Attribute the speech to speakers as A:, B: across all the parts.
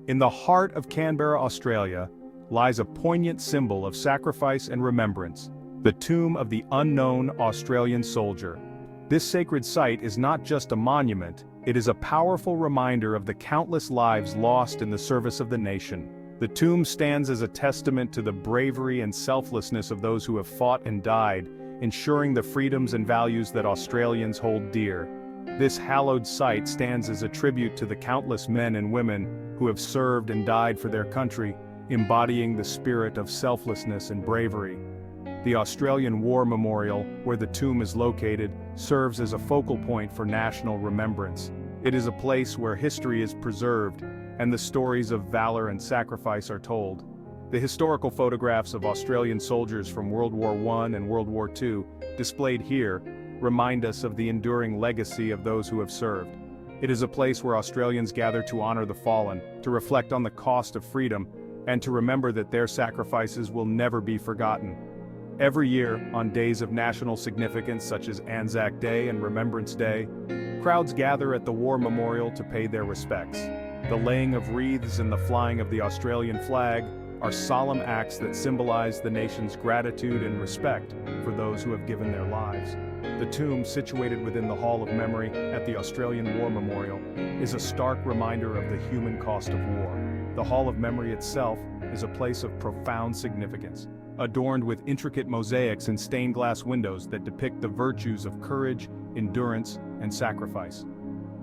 A: In the heart of Canberra, Australia, lies a poignant symbol of sacrifice and remembrance, the tomb of the unknown Australian soldier. This sacred site is not just a monument, it is a powerful reminder of the countless lives lost in the service of the nation. The tomb stands as a testament to the bravery and selflessness of those who have fought and died, ensuring the freedoms and values that Australians hold dear. This hallowed site stands as a tribute to the countless men and women who have served and died for their country, embodying the spirit of selflessness and bravery. The Australian War Memorial, where the tomb is located, serves as a focal point for national remembrance. It is a place where history is preserved, and the stories of valor and sacrifice are told. The historical photographs of Australian soldiers from World War I and World War II, displayed here, remind us of the enduring legacy of those who have served. It is a place where Australians gather to honor the fallen, to reflect on the cost of freedom, and to remember that their sacrifices will never be forgotten. Every year, on days of national significance such as Anzac Day and Remembrance Day, crowds gather at the War Memorial to pay their respects. The laying of wreaths and the flying of the Australian flag are solemn acts that symbolize the nation's gratitude and respect for those who have given their lives. The tomb, situated within the Hall of Memory at the Australian War Memorial, is a stark reminder of the human cost of war. The Hall of Memory itself is a place of profound significance, adorned with intricate mosaics and stained glass windows that depict the virtues of courage, endurance, and sacrifice.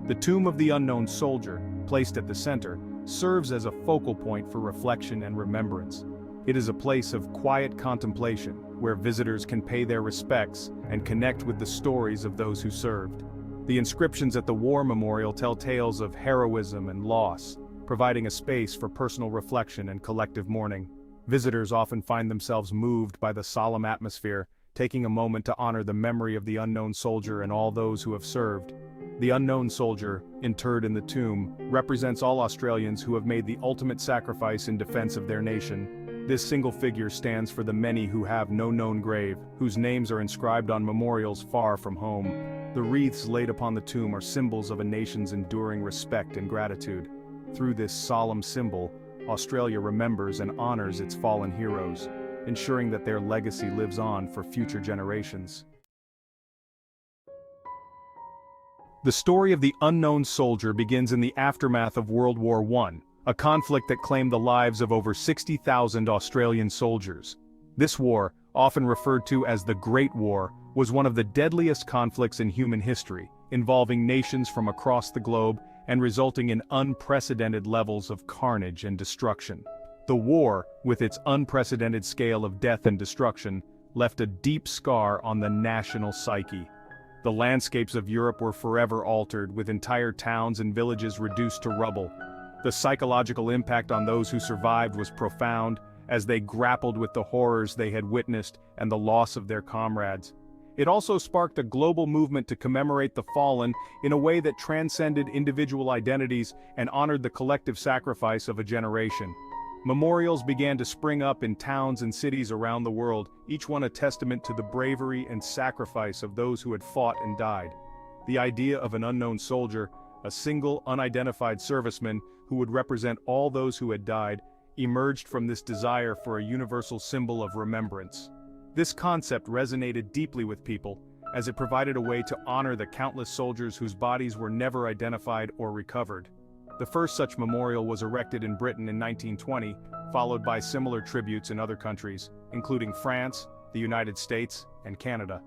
A: The tomb of the unknown soldier, placed at the center, serves as a focal point for reflection and remembrance. It is a place of quiet contemplation, where visitors can pay their respects and connect with the stories of those who served. The inscriptions at the War Memorial tell tales of heroism and loss, providing a space for personal reflection and collective mourning. Visitors often find themselves moved by the solemn atmosphere, taking a moment to honor the memory of the unknown soldier and all those who have served. The unknown soldier, interred in the tomb, represents all Australians who have made the ultimate sacrifice in defense of their nation. This single figure stands for the many who have no known grave, whose names are inscribed on memorials far from home. The wreaths laid upon the tomb are symbols of a nation's enduring respect and gratitude. Through this solemn symbol, Australia remembers and honors its fallen heroes, ensuring that their legacy lives on for future generations. The story of the unknown soldier begins in the aftermath of World War I, a conflict that claimed the lives of over 60,000 Australian soldiers. This war, often referred to as the Great War, was one of the deadliest conflicts in human history, involving nations from across the globe and resulting in unprecedented levels of carnage and destruction. The war, with its unprecedented scale of death and destruction, left a deep scar on the national psyche. The landscapes of Europe were forever altered, with entire towns and villages reduced to rubble. The psychological impact on those who survived was profound, as they grappled with the horrors they had witnessed and the loss of their comrades. It also sparked a global movement to commemorate the fallen in a way that transcended individual identities and honored the collective sacrifice of a generation. Memorials began to spring up in towns and cities around the world, each one a testament to the bravery and sacrifice of those who had fought and died. The idea of an unknown soldier, a single unidentified serviceman who would represent all those who had died, emerged from this desire for a universal symbol of remembrance. This concept resonated deeply with people, as it provided a way to honor the countless soldiers whose bodies were never identified or recovered. The first such memorial was erected in Britain in 1920, followed by similar tributes in other countries, including France, the United States, and Canada.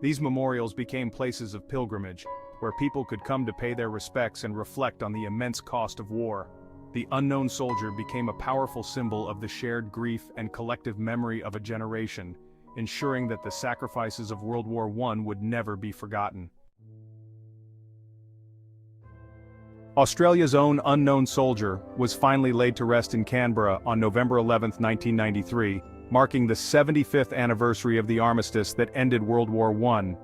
A: These memorials became places of pilgrimage, where people could come to pay their respects and reflect on the immense cost of war. The unknown soldier became a powerful symbol of the shared grief and collective memory of a generation, ensuring that the sacrifices of World War I would never be forgotten. Australia's own unknown soldier was finally laid to rest in Canberra on November 11, 1993, marking the 75th anniversary of the armistice that ended World War I.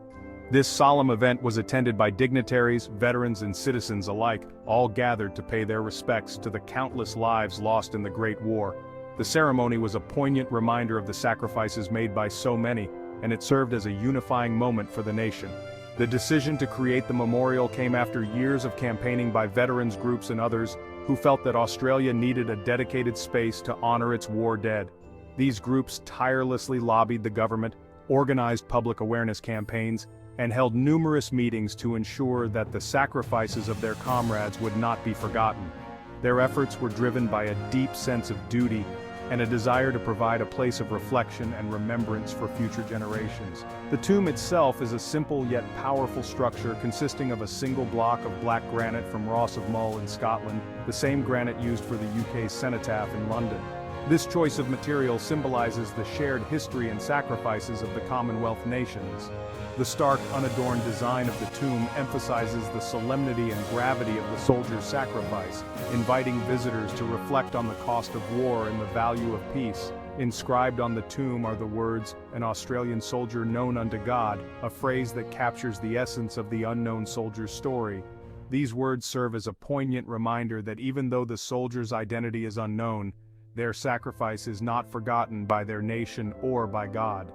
A: This solemn event was attended by dignitaries, veterans, and citizens alike, all gathered to pay their respects to the countless lives lost in the Great War. The ceremony was a poignant reminder of the sacrifices made by so many, and it served as a unifying moment for the nation. The decision to create the memorial came after years of campaigning by veterans groups and others who felt that Australia needed a dedicated space to honor its war dead. These groups tirelessly lobbied the government, organized public awareness campaigns, and held numerous meetings to ensure that the sacrifices of their comrades would not be forgotten. Their efforts were driven by a deep sense of duty and a desire to provide a place of reflection and remembrance for future generations. The tomb itself is a simple yet powerful structure consisting of a single block of black granite from Ross of Mull in Scotland, the same granite used for the UK's cenotaph in London. This choice of material symbolizes the shared history and sacrifices of the Commonwealth nations. The stark, unadorned design of the tomb emphasizes the solemnity and gravity of the soldier's sacrifice, inviting visitors to reflect on the cost of war and the value of peace. Inscribed on the tomb are the words, "An Australian soldier known unto God," a phrase that captures the essence of the unknown soldier's story. These words serve as a poignant reminder that even though the soldier's identity is unknown, their sacrifice is not forgotten by their nation or by God.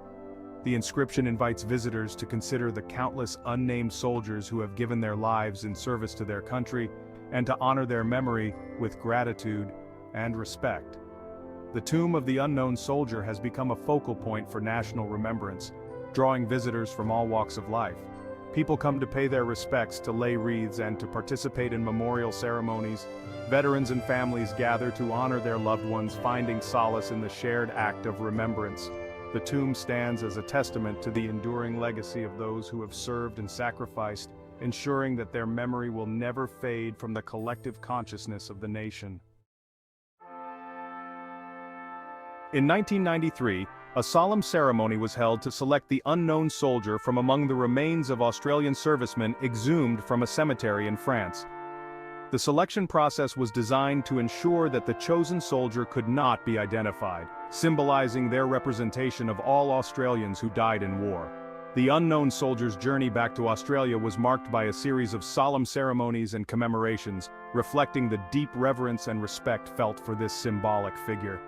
A: The inscription invites visitors to consider the countless unnamed soldiers who have given their lives in service to their country, and to honor their memory with gratitude and respect. The Tomb of the Unknown Soldier has become a focal point for national remembrance, drawing visitors from all walks of life. People come to pay their respects, to lay wreaths, and to participate in memorial ceremonies. Veterans and families gather to honor their loved ones, finding solace in the shared act of remembrance. The tomb stands as a testament to the enduring legacy of those who have served and sacrificed, ensuring that their memory will never fade from the collective consciousness of the nation. In 1993, a solemn ceremony was held to select the unknown soldier from among the remains of Australian servicemen exhumed from a cemetery in France. The selection process was designed to ensure that the chosen soldier could not be identified, symbolizing their representation of all Australians who died in war. The unknown soldier's journey back to Australia was marked by a series of solemn ceremonies and commemorations, reflecting the deep reverence and respect felt for this symbolic figure.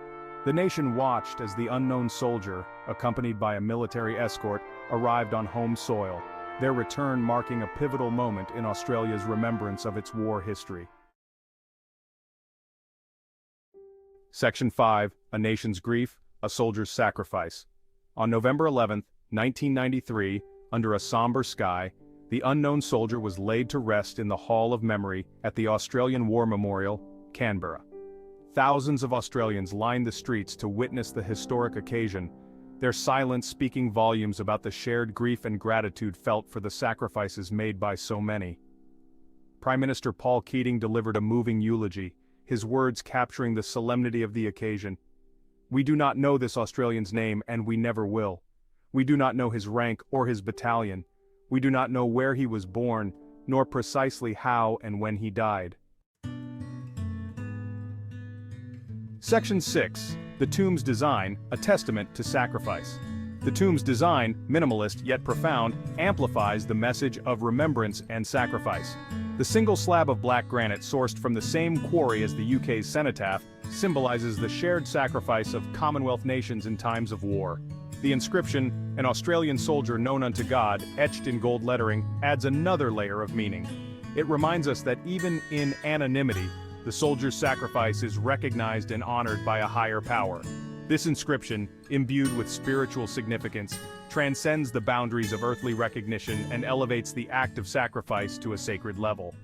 A: The nation watched as the unknown soldier, accompanied by a military escort, arrived on home soil, their return marking a pivotal moment in Australia's remembrance of its war history. Section 5, A Nation's Grief, A Soldier's Sacrifice. On November 11, 1993, under a somber sky, the unknown soldier was laid to rest in the Hall of Memory at the Australian War Memorial, Canberra. Thousands of Australians lined the streets to witness the historic occasion, their silence speaking volumes about the shared grief and gratitude felt for the sacrifices made by so many. Prime Minister Paul Keating delivered a moving eulogy, his words capturing the solemnity of the occasion. "We do not know this Australian's name, and we never will. We do not know his rank or his battalion. We do not know where he was born, nor precisely how and when he died." Section 6. The tomb's design, a testament to sacrifice. The tomb's design, minimalist yet profound, amplifies the message of remembrance and sacrifice. The single slab of black granite sourced from the same quarry as the UK's cenotaph symbolizes the shared sacrifice of Commonwealth nations in times of war. The inscription, "An Australian soldier known unto God," etched in gold lettering, adds another layer of meaning. It reminds us that even in anonymity, the soldier's sacrifice is recognized and honored by a higher power. This inscription, imbued with spiritual significance, transcends the boundaries of earthly recognition and elevates the act of sacrifice to a sacred level.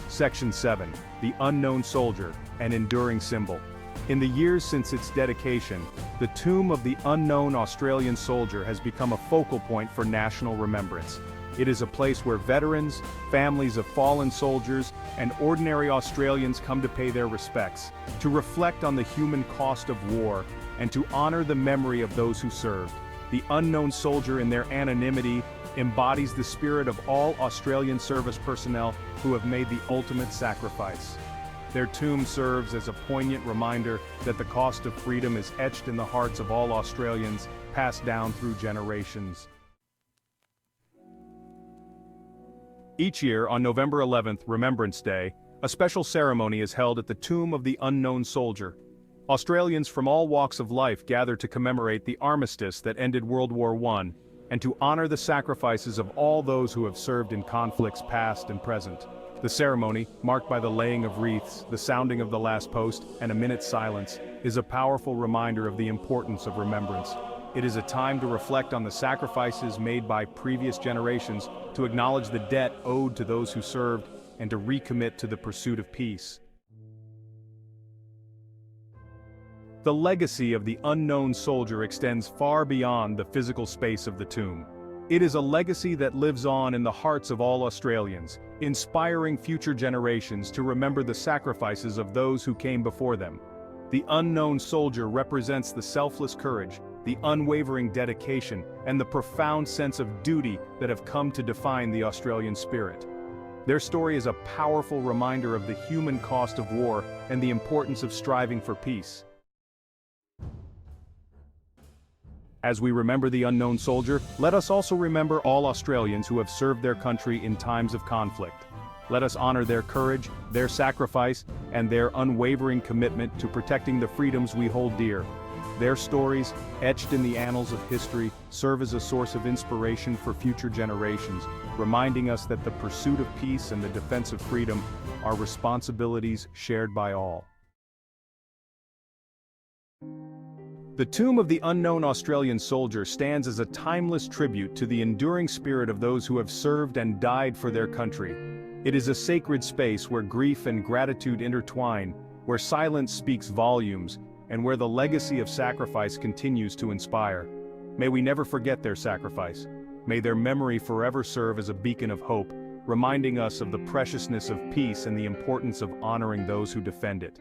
A: Section 7. The Unknown Soldier, an Enduring Symbol. In the years since its dedication, the Tomb of the Unknown Australian Soldier has become a focal point for national remembrance. It is a place where veterans, families of fallen soldiers, and ordinary Australians come to pay their respects, to reflect on the human cost of war, and to honor the memory of those who served. The unknown soldier in their anonymity embodies the spirit of all Australian service personnel who have made the ultimate sacrifice. Their tomb serves as a poignant reminder that the cost of freedom is etched in the hearts of all Australians, passed down through generations. Each year on November 11th, Remembrance Day, a special ceremony is held at the Tomb of the Unknown Soldier. Australians from all walks of life gather to commemorate the armistice that ended World War I, and to honor the sacrifices of all those who have served in conflicts past and present. The ceremony, marked by the laying of wreaths, the sounding of the last post, and a minute's silence, is a powerful reminder of the importance of remembrance. It is a time to reflect on the sacrifices made by previous generations, to acknowledge the debt owed to those who served, and to recommit to the pursuit of peace. The legacy of the unknown soldier extends far beyond the physical space of the tomb. It is a legacy that lives on in the hearts of all Australians, inspiring future generations to remember the sacrifices of those who came before them. The unknown soldier represents the selfless courage, the unwavering dedication, and the profound sense of duty that have come to define the Australian spirit. Their story is a powerful reminder of the human cost of war and the importance of striving for peace. As we remember the unknown soldier, let us also remember all Australians who have served their country in times of conflict. Let us honor their courage, their sacrifice, and their unwavering commitment to protecting the freedoms we hold dear. Their stories, etched in the annals of history, serve as a source of inspiration for future generations, reminding us that the pursuit of peace and the defense of freedom are responsibilities shared by all. The tomb of the unknown Australian soldier stands as a timeless tribute to the enduring spirit of those who have served and died for their country. It is a sacred space where grief and gratitude intertwine, where silence speaks volumes, and where the legacy of sacrifice continues to inspire. May we never forget their sacrifice. May their memory forever serve as a beacon of hope, reminding us of the preciousness of peace and the importance of honoring those who defend it.